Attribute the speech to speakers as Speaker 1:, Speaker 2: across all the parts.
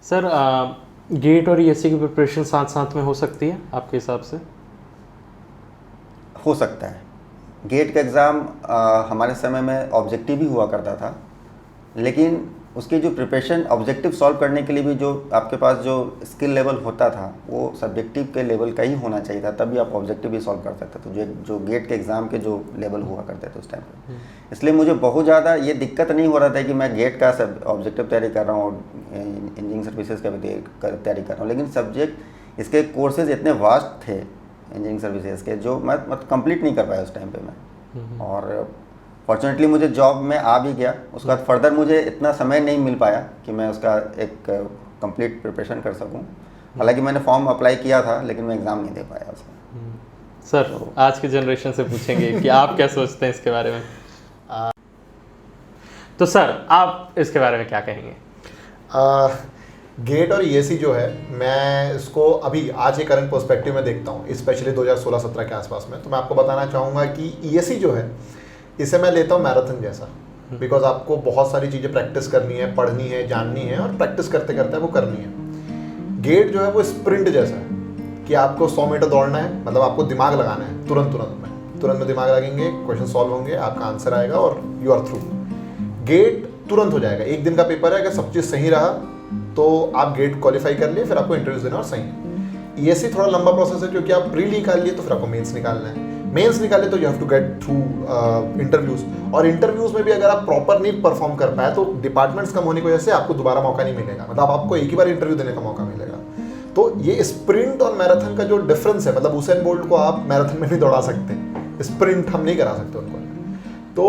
Speaker 1: Sir gate और ESC की preparation साथ साथ में हो सकती है आपके हिसाब से?
Speaker 2: हो सकता है। गेट का एग्ज़ाम हमारे समय में ऑब्जेक्टिव ही हुआ करता था, लेकिन उसकी जो प्रिपरेशन ऑब्जेक्टिव सॉल्व करने के लिए भी जो आपके पास जो स्किल लेवल होता था वो सब्जेक्टिव के लेवल का ही होना चाहिए था, तभी आप ऑब्जेक्टिव भी सॉल्व कर सकते थे, जो गेट के एग्ज़ाम के जो लेवल हुआ करते थे उस टाइम पे। इसलिए मुझे बहुत ज़्यादा ये दिक्कत नहीं हो रहा था कि मैं गेट का सब ऑब्जेक्टिव तैयारी कर रहा हूँ और इंजीनियरिंग सर्विसेज का भी तैयारी कर रहा हूँ, लेकिन सब्जेक्ट इसके कोर्सेज इतने वास्ट थे इंजीनियरिंग सर्विसेज के, जो मैं कंप्लीट नहीं कर पाया उस टाइम पे मैं। और फॉर्चुनेटली मुझे जॉब में आ भी गया, उसके बाद फर्दर मुझे इतना समय नहीं मिल पाया कि मैं उसका एक कंप्लीट प्रिपरेशन कर सकूं। हालांकि मैंने फॉर्म अप्लाई किया था, लेकिन मैं एग्ज़ाम नहीं दे पाया उसका।
Speaker 1: सर आज की जनरेशन से पूछेंगे कि आप क्या सोचते हैं इसके बारे में? तो सर आप इसके बारे में क्या कहेंगे?
Speaker 3: गेट और ईएससी जो है, मैं इसको अभी आज के करंट पर्सपेक्टिव में देखता हूँ, स्पेशली 2016-17 के आसपास में। तो मैं आपको बताना चाहूँगा कि ईएससी जो है इसे मैं लेता हूँ मैराथन जैसा, बिकॉज आपको बहुत सारी चीज़ें प्रैक्टिस करनी है, पढ़नी है, जाननी है, और प्रैक्टिस करते करते वो करनी है। गेट जो है वो स्प्रिंट जैसा है कि आपको 100 मीटर दौड़ना है, मतलब आपको दिमाग लगाना है, तुरंत में दिमाग लगेंगे, क्वेश्चन सॉल्व होंगे, आपका आंसर आएगा और यू आर थ्रू। गेट तुरंत हो जाएगा, एक दिन का पेपर है, अगर सब चीज़ सही रहा तो आप गेट क्वालिफाई कर लिए, फिर आपको इंटरव्यूज देना और सही। ईएससी थोड़ा लंबा प्रोसेस है, क्योंकि आप प्री निकाल लिए तो फिर आपको मेंस निकालना है, मेंस निकाले तो you have to get through interviews, और इंटरव्यूज में भी अगर आप प्रॉपर नहीं परफॉर्म कर पाए तो डिपार्टमेंट्स कम होने की वजह से आपको दोबारा मौका नहीं मिलेगा, मतलब आपको एक ही बार इंटरव्यू देने का मौका मिलेगा। तो ये स्प्रिंट और मैराथन का जो डिफरेंस है, मतलब उसेन बोल्ट को आप मैराथन में नहीं दौड़ा सकते, स्प्रिंट हम नहीं करा सकते उनको। तो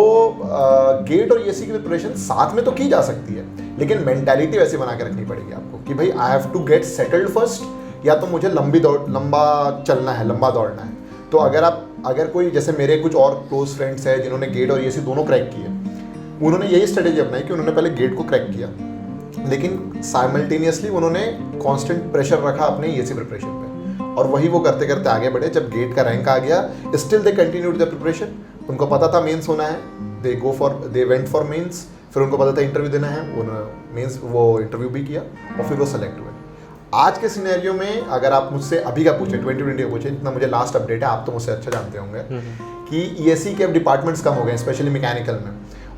Speaker 3: गेट और ईएससी की प्रिपरेशन साथ में तो की जा सकती है, लेकिन मेंटालिटी वैसे बना के रखनी पड़ेगी आपको कि भाई I have to get settled first, या तो मुझे लंबा चलना है, लंबा दौड़ना है। तो अगर कोई, जैसे मेरे कुछ और क्लोज फ्रेंड्स हैं जिन्होंने गेट और ईएससी दोनों क्रैक किए, उन्होंने यही स्ट्रेटेजी अपनाई कि उन्होंने पहले गेट को क्रैक किया, लेकिन साइमल्टेनियसली उन्होंने कांस्टेंट प्रेशर रखा अपने ईएससी प्रिपरेशन पे, और वही वो करते करते आगे बढ़े। जब गेट का रैंक आ गया, still they continued the preparation. उनको पता था मेंस होना है, दे वेंट फॉर मेंस, फिर उनको पता था इंटरव्यू देना है, वो इंटरव्यू भी किया और फिर वो सेलेक्ट हुए। आज के सिनेरियो में अगर आप मुझसे अभी का पूछे, 2020 का पूछे, जितना मुझे लास्ट अपडेट है, आप तो मुझसे अच्छा जानते होंगे कि ईएससी के अब डिपार्टमेंट्स कम हो गए, स्पेशली मैकेनिकल में,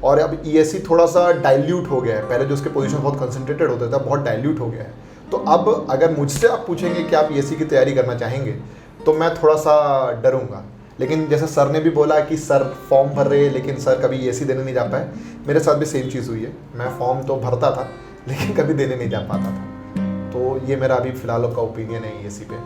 Speaker 3: और अब ईएससी थोड़ा सा डाइल्यूट हो गया है। पहले जो उसके पोजीशन बहुत कंसंट्रेटेड होता था, बहुत डाइल्यूट हो गया है। तो अब अगर मुझसे आप पूछेंगे कि आप ईएससी की तैयारी करना चाहेंगे, तो मैं थोड़ा सा डरूंगा। लेकिन जैसे सर ने भी बोला कि सर फॉर्म भर रहे हैं, लेकिन सर कभी ईएससी देने नहीं जा पाए, मेरे साथ भी सेम चीज़ हुई है। मैं फॉर्म तो भरता था, लेकिन कभी देने नहीं जा पाता था। तो ये मेरा अभी फिलहाल का ओपिनियन है ईएससी पे।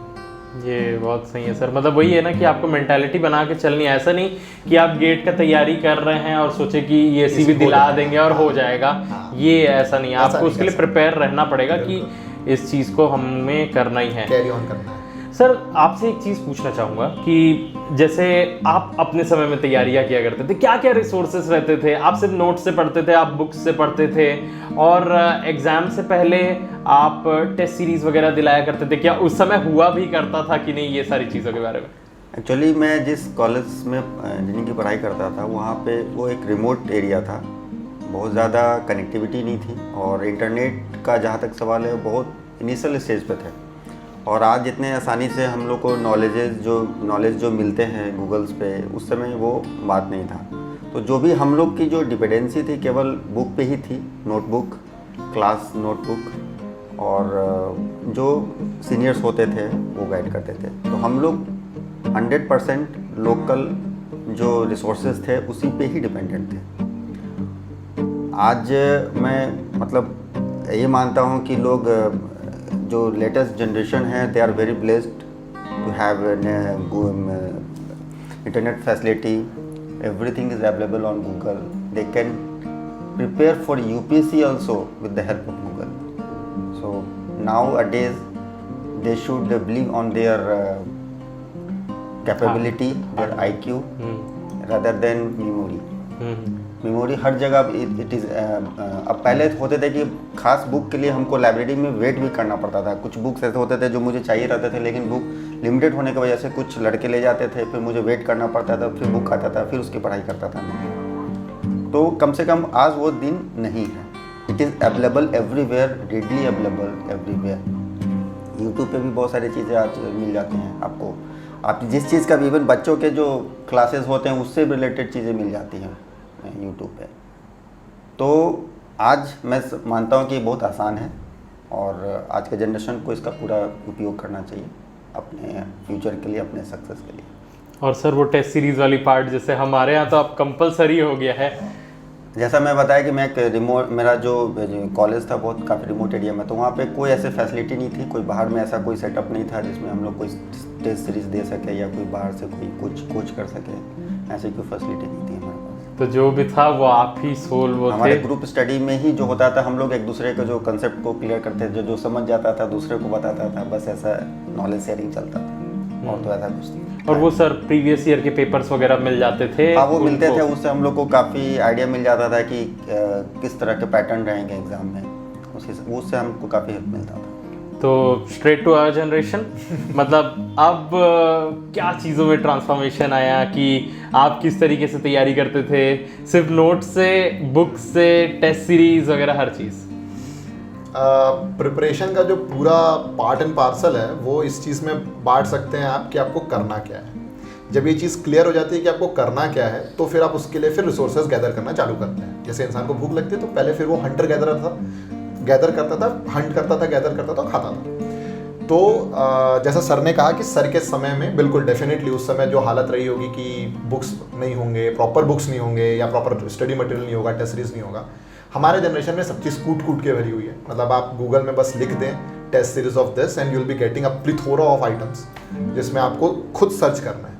Speaker 1: ये बहुत सही है सर, मतलब वही है ना कि आपको मेंटालिटी बना के चलनी है, ऐसा नहीं कि आप गेट का तैयारी कर रहे हैं और सोचे कि ईएससी भी दिला देंगे और हो जाएगा। ये ऐसा नहीं है, आपको उसके लिए प्रिपेयर रहना पड़ेगा कि इस चीज़ को हमें करना ही है,
Speaker 3: कैरी ऑन करना है।
Speaker 1: सर आपसे एक चीज़ पूछना चाहूँगा कि जैसे आप अपने समय में तैयारियाँ किया करते थे, क्या क्या रिसोर्सेस रहते थे? आप सिर्फ नोट से पढ़ते थे, आप बुक्स से पढ़ते थे, और एग्ज़ाम से पहले आप टेस्ट सीरीज़ वगैरह दिलाया करते थे? क्या उस समय हुआ भी करता था कि नहीं ये सारी चीज़ों के बारे में?
Speaker 2: एक्चुअली मैं जिस कॉलेज में इंजीनियरिंग की पढ़ाई करता था, वहाँ पे वो एक रिमोट एरिया था, बहुत ज़्यादा कनेक्टिविटी नहीं थी, और इंटरनेट का जहाँ तक सवाल है बहुत इनिशियल स्टेज पे थे। और आज जितने आसानी से हम लोग को नॉलेज जो मिलते हैं गूगल्स पे, उस समय वो बात नहीं था। तो जो भी हम लोग की जो डिपेंडेंसी थी केवल बुक पे ही थी, नोटबुक, क्लास नोटबुक, और जो सीनियर्स होते थे वो गाइड करते थे। तो हम लोग 100% लोकल जो रिसोर्सेज थे उसी पे ही डिपेंडेंट थे। आज मैं मतलब ये मानता हूँ कि लोग जो लेटेस्ट जनरेशन है, they are very blessed to have internet facility, everything is available on Google, they can prepare for UPSC also with the help of Google. So nowadays they should believe on their capability, their IQ, rather than memory. Memory हर जगह it is. अब पहले होते थे कि खास book के लिए हमको लाइब्रेरी में वेट भी करना पड़ता था। कुछ बुक्स ऐसे होते थे जो मुझे चाहिए रहते थे, लेकिन बुक लिमिटेड होने की वजह से कुछ लड़के ले जाते थे, फिर मुझे वेट करना पड़ता था, फिर बुक आता था, फिर उसकी पढ़ाई करता था। तो कम से कम आज वो दिन नहीं है। It is available everywhere, readily available everywhere. YouTube पे भी बहुत सारी चीज़ें आज मिल जाती हैं आपको। आप जिस चीज़ का भी, इवन बच्चों के जो क्लासेस होते हैं उससे रिलेटेड चीज़ें मिल जाती हैं यूट्यूब पे। तो आज मैं मानता हूँ कि बहुत आसान है और आज के जनरेशन को इसका पूरा उपयोग करना चाहिए अपने फ्यूचर के लिए, अपने सक्सेस के लिए।
Speaker 1: और सर वो टेस्ट सीरीज वाली पार्ट जैसे हमारे यहाँ तो अब कंपलसरी हो गया है।
Speaker 2: जैसा मैं बताया कि मैं एक रिमोट, मेरा जो कॉलेज था बहुत काफ़ी रिमोट एरिया में, तो वहाँ पे कोई ऐसे फैसिलिटी नहीं थी, कोई बाहर में ऐसा कोई सेटअप नहीं था जिसमें हम लोग कोई टेस्ट सीरीज दे सके या कोई बाहर से कोई कोच कर सके, ऐसी कोई फैसिलिटी नहीं थी हमारे पास।
Speaker 1: तो जो भी था वो आप ही सोल वो
Speaker 2: हमारे
Speaker 1: थे।
Speaker 2: ग्रुप स्टडी में ही जो होता था, हम लोग एक दूसरे के जो कंसेप्ट को क्लियर करते थे, जो समझ जाता था दूसरे को बताता था, बस ऐसा नॉलेज शेयरिंग चलता था, और तो ऐसा कुछ नहीं।
Speaker 1: और वो सर प्रीवियस ईयर के पेपर्स वगैरह मिल जाते थे?
Speaker 2: हाँ, वो मिलते थे, उससे हम लोग को काफ़ी आइडिया मिल जाता था कि किस तरह के पैटर्न रहेंगे एग्जाम में, उससे हमको काफ़ी हेल्प मिलता था।
Speaker 1: तो स्ट्रेट टू आवर जनरेशन, मतलब अब क्या चीज़ों में ट्रांसफॉर्मेशन आया कि आप किस तरीके से तैयारी करते थे? सिर्फ नोट से, बुक से, टेस्ट सीरीज वगैरह हर चीज़?
Speaker 3: प्रिपरेशन का जो पूरा पार्ट एंड पार्सल है वो इस चीज़ में बांट सकते हैं आप कि आपको करना क्या है। जब ये चीज़ क्लियर हो जाती है कि आपको करना क्या है, तो फिर आप उसके लिए फिर रिसोर्सेज गैदर करना चालू करते हैं। जैसे इंसान को भूख लगती है तो पहले फिर वो हंटर गैदर करता था, हंट करता था, गैदर करता था, खाता था। तो जैसा सर ने कहा कि सर के समय में बिल्कुल डेफिनेटली उस समय जो हालत रही होगी कि बुक्स नहीं होंगे, प्रॉपर बुक्स नहीं होंगे या प्रॉपर स्टडी मटेरियल नहीं होगा, टेस्ट सीरीज नहीं होगा। हमारे जनरेशन में सब चीज़ कूट कूट के भरी हुई है। मतलब आप गूगल में बस लिख दें test series of this and you will be getting a plethora of items, जिसमें आपको खुद सर्च करना है।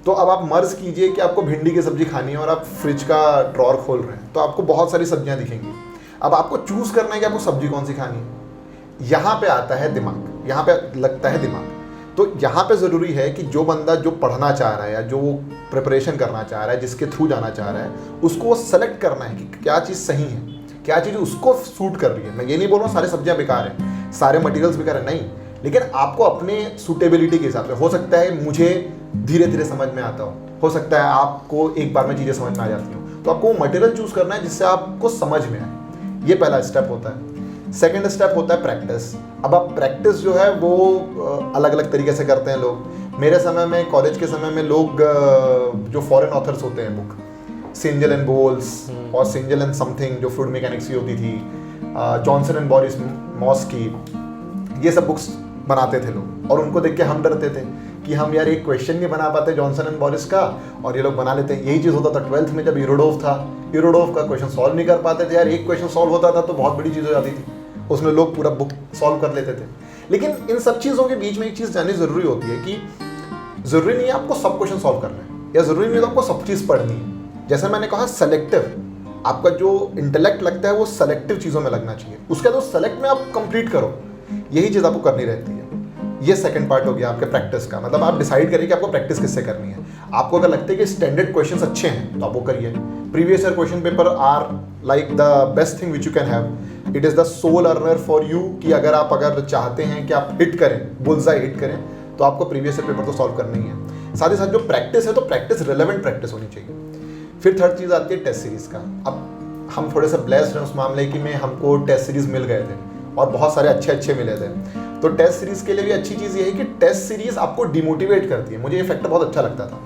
Speaker 3: तो अब आप मर्ज कीजिए कि आपको भिंडी की सब्जी खानी है और आप फ्रिज का ड्रॉर खोल रहे हैं, तो आपको बहुत सारी सब्जियां दिखेंगी। अब आपको चूज करना है कि आपको सब्जी कौन सी खानी है। यहाँ पे आता है दिमाग, यहाँ पे लगता है दिमाग। तो यहाँ पे ज़रूरी है कि जो बंदा जो पढ़ना चाह रहा है या जो प्रिपरेशन करना चाह रहा है, जिसके थ्रू जाना चाह रहा है, उसको सेलेक्ट करना है कि क्या चीज़ सही है, क्या चीज़ उसको सूट कर रही है। मैं ये नहीं बोल रहा हूँ सारी सब्जियाँ बेकार हैं, सारे मटेरियल्स बेकार हैं, नहीं, लेकिन आपको अपने सूटेबिलिटी के हिसाब से। हो सकता है मुझे धीरे धीरे समझ में आता हो सकता है आपको एक बार में चीज़ें समझ में आ जाती हो, तो आपको मटेरियल चूज करना है जिससे आपको समझ में आए। ये पहला स्टेप होता है। सेकेंड स्टेप होता है प्रैक्टिस। अब आप प्रैक्टिस जो है वो अलग अलग तरीके से करते हैं लोग। मेरे समय में, कॉलेज के समय में, लोग जो फॉरेन ऑथर्स होते हैं, बुक सिंजल एंड बोल्स और सिंजल एंड समथिंग जो फूड मैकेनिक्स की होती थी, जॉनसन एंड बोरिस मॉस की, ये सब बुक्स बनाते थे लोग। और उनको देख के हम डरते थे कि हम यार एक क्वेश्चन नहीं बना पाते जॉनसन एंड बोरिस का, और ये लोग बना लेते हैं। यही चीज़ होता था 12th में जब यूरोडोफ था, यूरोडोफ का क्वेश्चन सॉल्व नहीं कर पाते थे यार। एक क्वेश्चन सॉल्व होता था तो बहुत बड़ी चीज़ हो जाती थी, उसमें लोग पूरा बुक सॉल्व कर लेते थे। लेकिन इन सब चीज़ों के बीच में एक चीज़ जाननी ज़रूरी होती है कि ज़रूरी नहीं है आपको सब क्वेश्चन सॉल्व करना है, या ज़रूरी नहीं है आपको सब चीज़ पढ़नी है। जैसे मैंने कहा सेलेक्टिव, आपका जो इंटेलेक्ट लगता है वो सेलेक्टिव चीज़ों में लगना चाहिए, उसके बाद सेलेक्ट में आप कंप्लीट करो, यही चीज़ आपको करनी रहती है। ये सेकंड पार्ट हो गया आपके प्रैक्टिस का। मतलब आप डिसाइड करिए कि आपको प्रैक्टिस किससे करनी है। आपको अगर लगता है कि स्टैंडर्ड क्वेश्चंस अच्छे हैं तो आप वो करिए। Previous year question paper are like the best thing which you can have. It is the sole earner for you कि अगर चाहते हैं कि आप हिट करें, बुलजाई हिट करें, तो आपको प्रीवियस ईयर पेपर तो सॉल्व करना ही है। साथ ही साथ जो प्रैक्टिस है तो प्रैक्टिस रिलेवेंट प्रैक्टिस होनी चाहिए। फिर थर्ड चीज़ आती है टेस्ट सीरीज का। अब हम थोड़े से ब्लेस्ड हैं उस मामले की में हमको टेस्ट सीरीज मिल गए थे और बहुत सारे अच्छे मिले थे। तो टेस्ट सीरीज के लिए भी अच्छी चीज़ ये है कि टेस्ट सीरीज आपको डिमोटिवेट करती है। मुझे ये फैक्टर बहुत अच्छा लगता था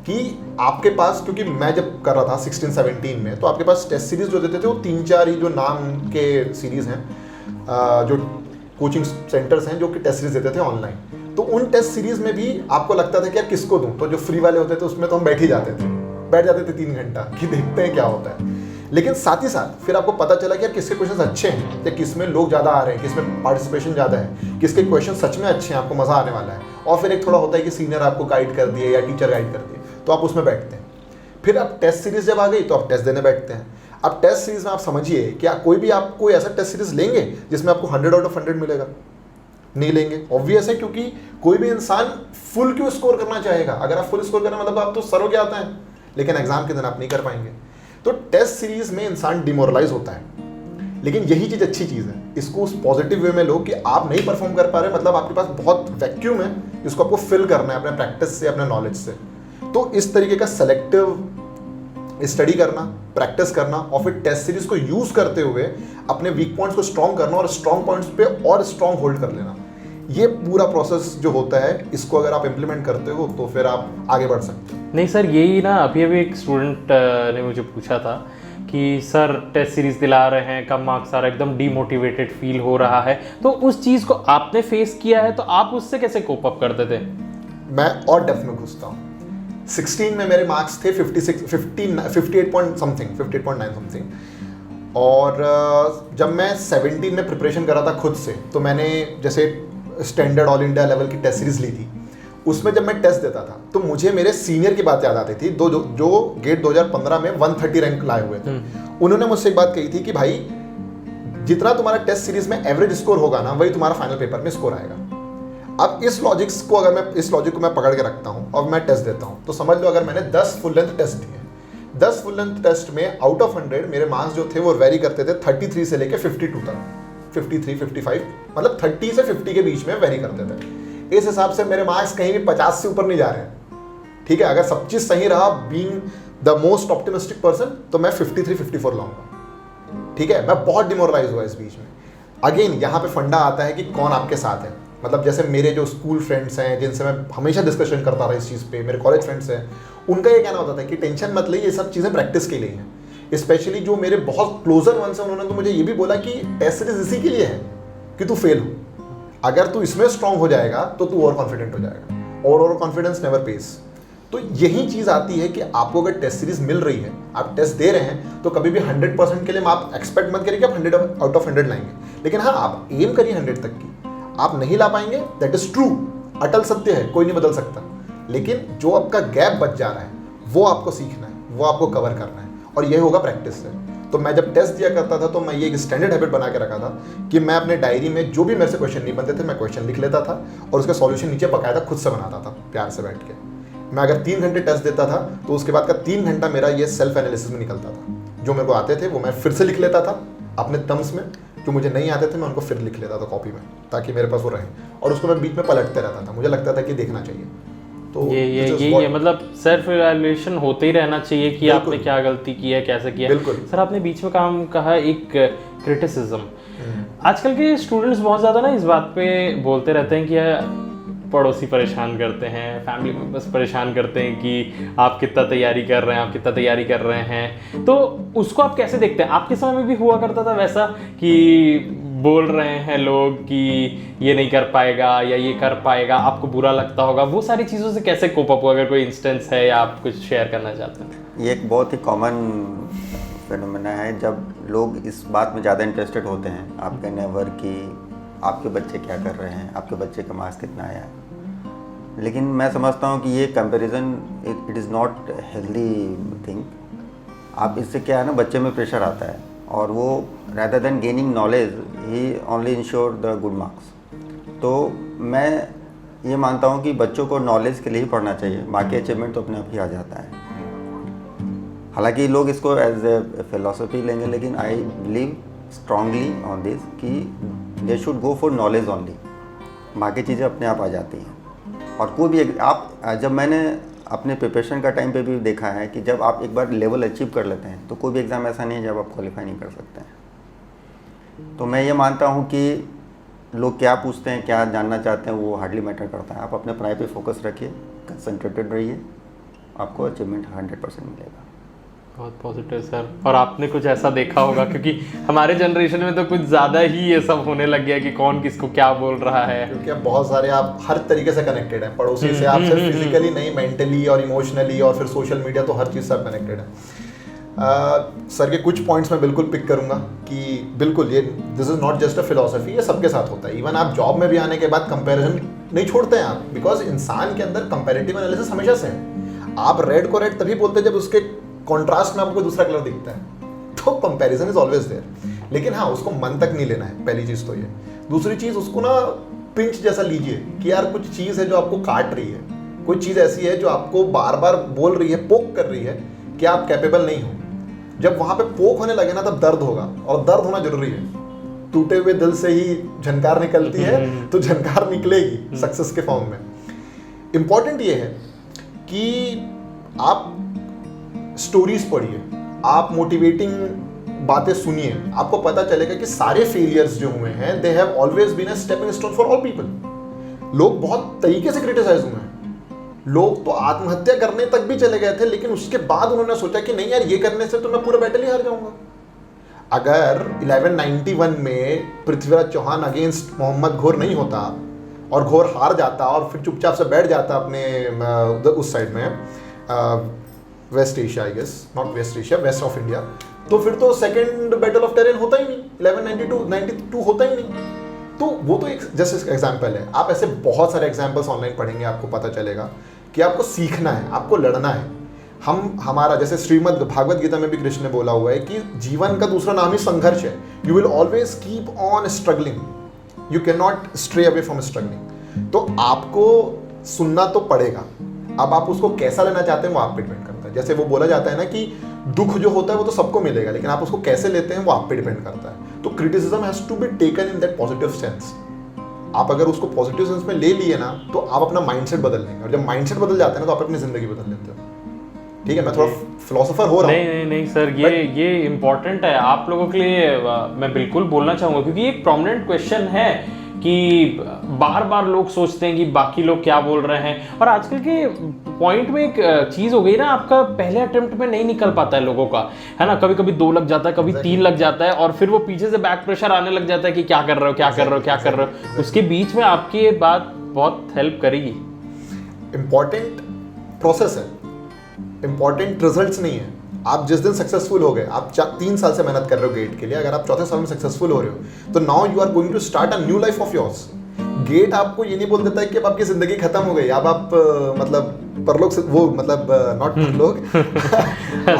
Speaker 3: कि आपके पास, क्योंकि मैं जब कर रहा था 16-17 में, तो आपके पास टेस्ट सीरीज जो देते थे वो 3-4 ही जो नाम के सीरीज हैं, जो कोचिंग सेंटर्स हैं जो कि टेस्ट सीरीज देते थे ऑनलाइन। तो उन टेस्ट सीरीज में भी आपको लगता था कि यार किसको दूं, तो जो फ्री वाले होते थे उसमें तो हम बैठ जाते थे 3 घंटा कि देखते हैं क्या होता है। लेकिन साथ ही साथ फिर आपको पता चला कि यार किसके क्वेश्चन अच्छे हैं, या किसमें लोग ज़्यादा आ रहे हैं, किसमें पार्टिसिपेशन ज़्यादा है, किसके क्वेश्चन सच में अच्छे हैं, आपको मज़ा आने वाला है। और फिर एक थोड़ा होता है कि सीनियर आपको गाइड कर दिए या टीचर गाइड कर दिए, तो आप उसमें बैठते हैं। फिर अब टेस्ट सीरीज जब आ गई तो आप टेस्ट देने बैठते हैं। अब टेस्ट सीरीज में आप समझिए कि कोई भी आप कोई ऐसा टेस्ट सीरीज लेंगे जिसमें आपको 100 आउट ऑफ 100 मिलेगा, नहीं लेंगे। ऑब्वियस है, क्योंकि कोई भी इंसान फुल क्यों स्कोर करना चाहेगा। अगर आप फुल स्कोर करना मतलब आप तो सरो क्या आता है, लेकिन एग्जाम के दिन आप नहीं कर पाएंगे। तो टेस्ट सीरीज में इंसान डिमोरलाइज होता है। लेकिन यही चीज़ अच्छी चीज़ है, इसको उस पॉजिटिव वे में लो कि आप नहीं परफॉर्म कर पा रहे, मतलब आपके पास बहुत वैक्यूम है, इसको आपको फिल करना है अपने प्रैक्टिस से, अपने नॉलेज से। तो इस तरीके का सेलेक्टिव स्टडी करना, प्रैक्टिस करना और फिर टेस्ट सीरीज को यूज करते हुए अपने वीक पॉइंट्स को स्ट्रॉन्ग करना और स्ट्रॉन्ग पॉइंट्स पे और स्ट्रॉन्ग होल्ड कर लेना। ये पूरा प्रोसेस जो होता है, इसको अगर आप इम्प्लीमेंट करते हो तो फिर आप आगे बढ़ सकते हो।
Speaker 1: नहीं सर, यही ना अभी एक स्टूडेंट ने मुझे पूछा था कि सर टेस्ट सीरीज दिला रहे हैं, कम मार्क्स आ रहा है, एकदम डीमोटिवेटेड फील हो रहा है, तो उस चीज़ को आपने फेस किया है तो आप उससे कैसे कोप अप करते थे?
Speaker 3: मैं और डेप्थ में घुसता हूँ। 16 में मेरे मार्क्स थे 58.9 समथिंग, और जब मैं 17 में प्रिपरेशन कर रहा था खुद से, तो मैंने जैसे स्टैंडर्ड ऑल इंडिया लेवल की टेस्ट सीरीज ली थी। उसमें जब मैं टेस्ट देता था तो मुझे मेरे सीनियर की बात याद आती थी, जो गेट 2015 में 130 रैंक लाए हुए थे। उन्होंने मुझसे एक बात कही थी कि भाई जितना तुम्हारा टेस्ट सीरीज में एवरेज स्कोर होगा ना, वही तुम्हारा फाइनल पेपर में स्कोर आएगा। अब इस लॉजिक को मैं पकड़ के रखता हूँ और मैं टेस्ट देता हूँ, तो समझ लो अगर मैंने 10 फुल लेंथ टेस्ट दिए, 10 फुल लेंथ टेस्ट में आउट ऑफ 100 मेरे मार्क्स जो थे वो वेरी करते थे 33 से लेके 52 तक, 53, 55, मतलब 30 से 50 के बीच में वेरी करते थे। इस हिसाब से मेरे मार्क्स कहीं भी 50 से ऊपर नहीं जा रहे हैं। ठीक है, अगर सब चीज सही रहा, being the most optimistic person, तो मैं 53, 54 लाऊंगा। ठीक है, मैं बहुत डिमोरलाइज हुआ इस बीच में। अगेन यहाँ पे फंडा आता है कि कौन आपके साथ है। मतलब जैसे मेरे जो स्कूल फ्रेंड्स हैं जिनसे मैं हमेशा डिस्कशन करता रहा इस चीज़ पे, मेरे कॉलेज फ्रेंड्स हैं, उनका ये कहना होता था कि टेंशन मत ले, ये सब चीज़ें प्रैक्टिस के लिए हैं। स्पेशली जो मेरे बहुत क्लोजर वंस हैं, उन्होंने तो मुझे ये भी बोला कि टेस्ट सीरीज इसी के लिए है कि तू फेल हो। अगर तू इसमें स्ट्रांग हो जाएगा तो तू और कॉन्फिडेंट हो जाएगा, और ओवर कॉन्फिडेंस नेवर पेस। तो यही चीज़ आती है कि आपको अगर टेस्ट सीरीज मिल रही है, आप टेस्ट दे रहे हैं, तो कभी भी 100% के लिए आप एक्सपेक्ट मत करिए कि आप 100 आउट ऑफ 100 लाएंगे। लेकिन हाँ, आप एम करिए 100 तक की। आप नहीं ला पाएंगे, दैट इज ट्रू, अटल सत्य है, कोई नहीं बदल सकता। लेकिन जो आपका गैप बच जा रहा है वो आपको सीखना है, वो आपको कवर करना है, और यह होगा प्रैक्टिस से। तो मैं जब टेस्ट दिया करता था तो मैं ये एक स्टैंडर्ड हैबिट बना के रखा था कि मैं अपने डायरी में जो भी मेरे से क्वेश्चन नहीं बनते थे, मैं क्वेश्चन लिख लेता था और उसका सॉल्यूशन नीचे बकायदा खुद से बनाता था, प्यार से बैठ के। मैं अगर 3 घंटे टेस्ट देता था तो उसके बाद का 3 घंटा मेरा ये सेल्फ एनालिसिस में निकलता था। जो मेरे को आते थे वो मैं फिर से लिख लेता था अपने टर्म्स में, जो मुझे नहीं आते थे मैं उनको फिर लिख लेता था कॉपी में, ताकि मेरे पास वो रहे, और उसको मैं बीच में पलटते रहता था। मुझे लगता था कि देखना चाहिए। तो
Speaker 1: ये मतलब सेल्फ इवैल्यूएशन होते ही रहना चाहिए कि आपने क्या गलती की है, कैसे किया।
Speaker 3: बिल्कुल
Speaker 1: सर, आपने बीच में काम कहा एक क्रिटिसिज्म। आजकल के स्टूडेंट्स बहुत ज़्यादा ना इस बात पे बोलते रहते हैं कि पड़ोसी परेशान करते हैं, फैमिली मेंबर्स परेशान करते हैं कि आप कितना तैयारी कर रहे हैं, आप कितना तैयारी कर रहे हैं। तो उसको आप कैसे देखते हैं? आपके समय में भी हुआ करता था वैसा कि बोल रहे हैं लोग कि ये नहीं कर पाएगा या ये कर पाएगा, आपको बुरा लगता होगा, वो सारी चीज़ों से कैसे कोप अप हुआ? अगर कोई इंस्टेंस है या आप कुछ शेयर करना चाहते हैं।
Speaker 2: ये एक बहुत ही कॉमन फिनोमेना है जब लोग इस बात में ज़्यादा इंटरेस्टेड होते हैं आपके नेवर की आपके बच्चे क्या कर रहे हैं, आपके बच्चे का मार्क्स कितना आया है। लेकिन मैं समझता हूँ कि ये comparison it is not healthy thing. आप इससे क्या है ना, बच्चे में प्रेशर आता है, और वो rather than gaining knowledge he only ensure the good marks. तो मैं ये मानता हूँ कि बच्चों को नॉलेज के लिए ही पढ़ना चाहिए, बाकी अचीवमेंट तो अपने आप ही आ जाता है। हालांकि लोग इसको एज ए फिलोसफी लेंगे, लेकिन I believe strongly on this कि they should go for knowledge only, बाकी चीज़ें अपने आप आ जाती हैं। और कोई भी आप जब मैंने अपने प्रिपरेशन का टाइम पे भी देखा है कि जब आप एक बार लेवल अचीव कर लेते हैं तो कोई भी एग्ज़ाम ऐसा नहीं है जब आप क्वालिफाई नहीं कर सकते हैं। तो मैं ये मानता हूँ कि लोग क्या पूछते हैं, क्या जानना चाहते हैं, वो हार्डली मैटर करता है। आप अपने पढ़ाई पे फोकस रखिए, कंसंट्रेटेड रहिए, आपको अचीवमेंट 100% मिलेगा।
Speaker 1: बहुत पॉजिटिव सर। और आपने कुछ ऐसा देखा होगा, क्योंकि हमारे जनरेशन में तो कुछ ज़्यादा ही ये सब होने लग गया कि कौन किसको क्या बोल रहा है,
Speaker 3: क्योंकि अब बहुत सारे आप हर तरीके से कनेक्टेड हैं पड़ोसी से, आप सिर्फ फिजिकली नहीं, मेंटली और इमोशनली, और फिर सोशल मीडिया, तो हर चीज़ से आप कनेक्टेड हैं। सर के कुछ पॉइंट्स मैं बिल्कुल पिक करूंगा कि बिल्कुल ये this is not just a philosophy, ये सबके साथ होता है। इवन आप जॉब में भी आने के बाद कंपैरिजन नहीं छोड़ते हैं आप, बिकॉज इंसान के अंदर कंपैरेटिव एनालिसिस हमेशा से है। आप रेड को रेड तभी बोलते हैं जब उसके कॉन्ट्रास्ट में आपको दूसरा कलर दिखता है, तो कंपैरिजन इज ऑलवेज देयर। लेकिन हाँ, उसको मन तक नहीं लेना है, पहली चीज़ तो ये। दूसरी चीज़, उसको ना पिंच जैसा लीजिए कि यार कुछ चीज़ है जो आपको काट रही है, कोई चीज़ ऐसी है जो आपको बार बार बोल रही है, पोक कर रही है कि आप कैपेबल नहीं हो। जब वहाँ पे पोक होने लगे ना, तब दर्द होगा, और दर्द होना जरूरी है। टूटे हुए दिल से ही झनकार निकलती है, तो झनकार निकलेगी सक्सेस के फॉर्म में। इंपॉर्टेंट ये है कि आप स्टोरीज पढ़िए, आप मोटिवेटिंग बातें सुनिए, आपको पता चलेगा कि सारे फेलियर्स जो हुए हैं they have always been a stepping stone for all people. लोग बहुत तरीके से क्रिटिसाइज हुए हैं, लोग तो आत्महत्या करने तक भी चले गए थे, लेकिन उसके बाद उन्होंने सोचा कि नहीं यार, ये करने से तो मैं पूरा बैटल ही हार जाऊंगा। अगर 1191 में पृथ्वीराज चौहान अगेंस्ट मोहम्मद घोर नहीं होता और घोर हार जाता और फिर चुपचाप से बैठ जाता अपने उस साइड में, West Asia, I guess not West Asia, West of India, तो फिर तो सेकंड बैटल ऑफ टेरेन होता ही नहीं, 1192 होता ही नहीं। तो वो तो एक जस्ट एग्जाम्पल है। आप ऐसे बहुत सारे एग्जाम्पल्स ऑनलाइन पढ़ेंगे, आपको पता चलेगा कि आपको सीखना है, आपको लड़ना है। हमारा जैसे श्रीमद् भागवत गीता में भी कृष्ण ने बोला हुआ है कि जीवन का दूसरा नाम ही संघर्ष है। You will always keep on struggling, you can not stray away from struggling. तो आपको सुनना तो पड़ेगा, अब आप उसको कैसा लेना चाहते हैं वो आप पे डिपेंड करता है। जैसे वो बोला जाता है ना कि दुख जो होता है वो तो सबको मिलेगा, लेकिन आप उसको कैसे लेते हैं वो आप पे डिपेंड करता है। तो criticism has to be taken in that positive sense. आप अगर उसको पॉजिटिव सेंस में ले लिए ना तो आप अपना माइंडसेट बदल लेंगे, और जब माइंडसेट बदल जाता है ना तो आप अपनी जिंदगी बदल लेते हो। ठीक है, मैं थोड़ा फिलोसोफर हो रहा हूँ।
Speaker 1: नहीं सर, ये इम्पोर्टेंट है आप लोगों के लिए। मैं बिल्कुल बोलना चाहूँगा क्योंकि ये एक प्रोमिनेंट क्वेश्चन है कि बार बार लोग सोचते हैं कि बाकी लोग क्या बोल रहे हैं, और आजकल के पॉइंट में एक चीज़ हो गई ना, आपका पहले अटेम्प्ट में नहीं निकल पाता है लोगों का, है ना। कभी कभी 2 लग जाता है, कभी 3 लग जाता है, और फिर वो पीछे से बैक प्रेशर आने लग जाता है कि क्या कर रहे हो, क्या कर रहे हो, क्या कर रहे हो। उसके बीच में आपकी ये बात बहुत हेल्प करेगी।
Speaker 3: इंपॉर्टेंट प्रोसेस है, इंपॉर्टेंट रिजल्ट्स नहीं है। आप जिस दिन सक्सेसफुल हो गए, आप 3 साल से मेहनत कर रहे हो गेट के लिए, अगर आप 4थे साल में सक्सेसफुल हो रहे हो तो now you are going to start a new life of yours. Get आपको ये नहीं बोल देता है कि अब आपकी जिंदगी खत्म हो गई, अब आप मतलब परलोक से वो मतलब नॉट परलोक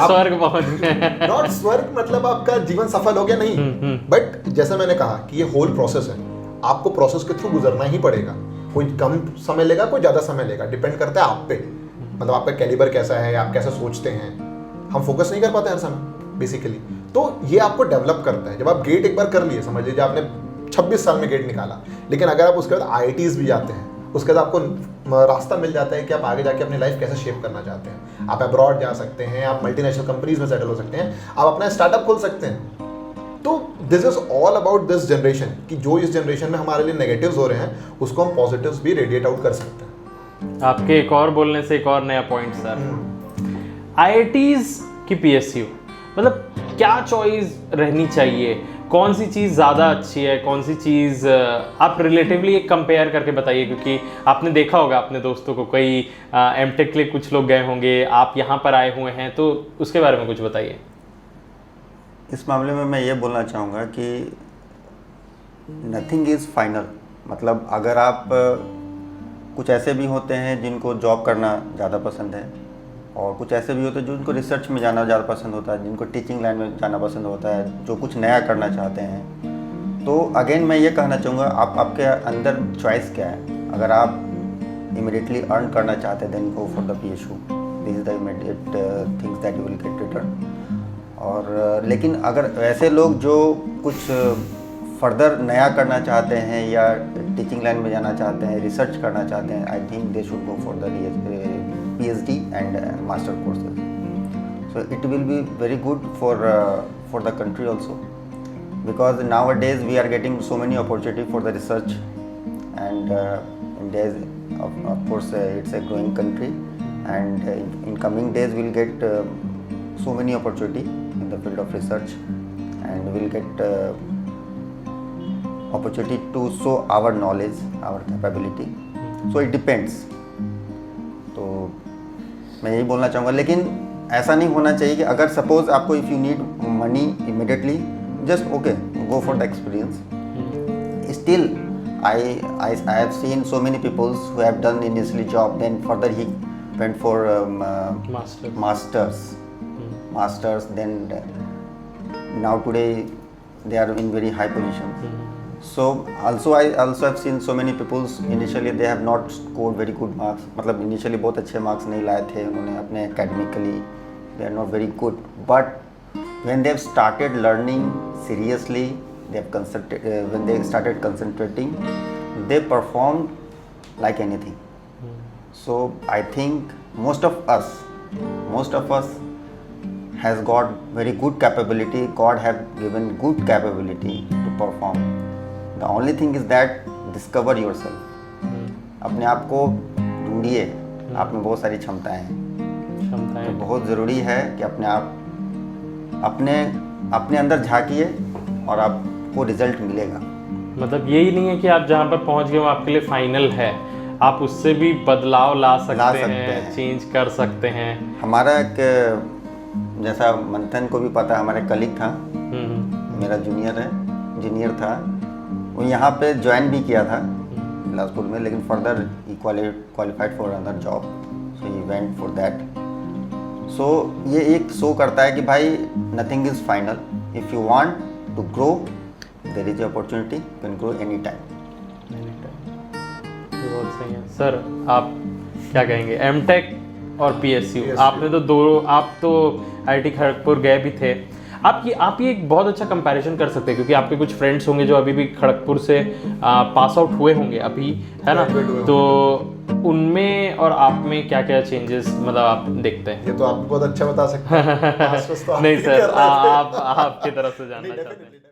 Speaker 1: स्वर्ग पहुंच गए,
Speaker 3: नॉट स्वर्ग मतलब आपका जीवन सफल हो गया, नहीं। बट जैसे मैंने कहा कि ये होल प्रोसेस है, आपको प्रोसेस के थ्रू गुजरना ही पड़ेगा। कोई कम समय लेगा, कोई ज़्यादा समय लेगा, डिपेंड करता है आप पे, मतलब आपका कैलिबर कैसा है, आप कैसे सोचते हैं। हम फोकस नहीं कर पाते हर समय बेसिकली, तो ये आपको डेवलप करता है। जब आप गेट एक बार कर लिए, समझ लीजिए आपने 26 साल में गेट निकाला, लेकिन अगर आप उसके बाद IITs भी जाते हैं, उसके बाद आपको रास्ता मिल जाता है कि आप आगे जाके अपनी लाइफ कैसे शेप करना चाहते हैं। आप अब्रॉड जा सकते हैं, आप मल्टीनेशनल कंपनीज में सेटल हो सकते हैं, आप अपना स्टार्टअप खोल सकते हैं। तो this is all about this generation, कि जो इस जनरेशन में हमारे लिए नेगेटिव्स हो रहे हैं उसको हम पॉजिटिव्स भी रेडिएट आउट कर सकते हैं।
Speaker 1: आपके एक और बोलने से एक और नया पॉइंट सर, IITs की PSU मतलब क्या चॉइस रहनी चाहिए, कौन सी चीज़ ज़्यादा अच्छी है, कौन सी चीज़ आप रिलेटिवली एक कंपेयर करके बताइए, क्योंकि आपने देखा होगा अपने दोस्तों को, कई एमटेक के लिए कुछ लोग गए होंगे, आप यहाँ पर आए हुए हैं, तो उसके बारे में कुछ बताइए।
Speaker 2: इस मामले में मैं ये बोलना चाहूँगा कि नथिंग इज़ फाइनल। मतलब अगर आप कुछ ऐसे भी होते हैं जिनको जॉब करना ज़्यादा पसंद है, और कुछ ऐसे भी होते हैं जिनको रिसर्च में जाना ज़्यादा पसंद होता है, जिनको टीचिंग लाइन में जाना पसंद होता है, जो कुछ नया करना चाहते हैं। तो अगेन मैं ये कहना चाहूँगा, आपके अंदर चॉइस क्या है। अगर आप इमीडिएटली अर्न करना चाहते हैं, then go for the PSU, this is the immediate things that you will get return. और लेकिन अगर ऐसे लोग जो कुछ फर्दर नया करना चाहते हैं या टीचिंग लाइन में जाना चाहते हैं, रिसर्च करना चाहते हैं, I think they should go for the PhD and master courses. So it will be very good for the country also, because nowadays we are getting so many opportunity for the research, and India is of course it's a growing country, and in coming days we'll get so many opportunity in the field of research, and we'll get opportunity to show our knowledge, our capability. So it depends. तो मैं यही बोलना चाहूँगा, लेकिन ऐसा नहीं होना चाहिए कि अगर सपोज आपको if you need money immediately, just okay go for the experience. Still I have seen so many people who have done initially job, then further he went for masters, then now today they are in very high positions. So also I also have seen so many people initially they have not scored very good marks, मतलब initially बहुत अच्छे marks नहीं लाए थे उन्होंने अपने academically, they are not very good, but when they have started learning seriously, they have when they started concentrating, they performed like anything. So I think most of us has got very good capability. God have given good capability to perform. The only thing is that discover yourself. अपने आप को ढूंढिए, आप में बहुत सारी क्षमताएं हैं। तो बहुत ज़रूरी है कि अपने अंदर झांकिए और आपको रिजल्ट मिलेगा।
Speaker 1: मतलब यही नहीं है कि आप जहाँ पर पहुँच गए वो आपके लिए फाइनल है, आप उससे भी बदलाव ला सकते हैं, चेंज कर सकते हैं।
Speaker 2: हमारा एक, जैसा मंथन को भी पता है, हमारा कलीग था, मेरा जूनियर था, वो यहाँ पे ज्वाइन भी किया था बिलासपुर में, लेकिन further he qualified for another job, so he went for that. So ये एक शो करता है कि भाई nothing is final, if you want to grow there is opportunity, you can grow any time.
Speaker 1: बहुत सही है सर। आप क्या कहेंगे एमटेक और पीएसयू, आपने तो दो, आप तो आईआईटी खड़गपुर गए भी थे, आप ये एक बहुत अच्छा कंपैरिजन कर सकते हैं क्योंकि आपके कुछ फ्रेंड्स होंगे जो अभी भी खड़गपुर से पास आउट हुए होंगे अभी, है ना, तो उनमें और आप में क्या क्या चेंजेस मतलब आप देखते हैं?
Speaker 3: ये तो आप बहुत अच्छा बता सकते हैं।
Speaker 1: नहीं सर, आप आपकी तरफ से जानना चाहते हैं।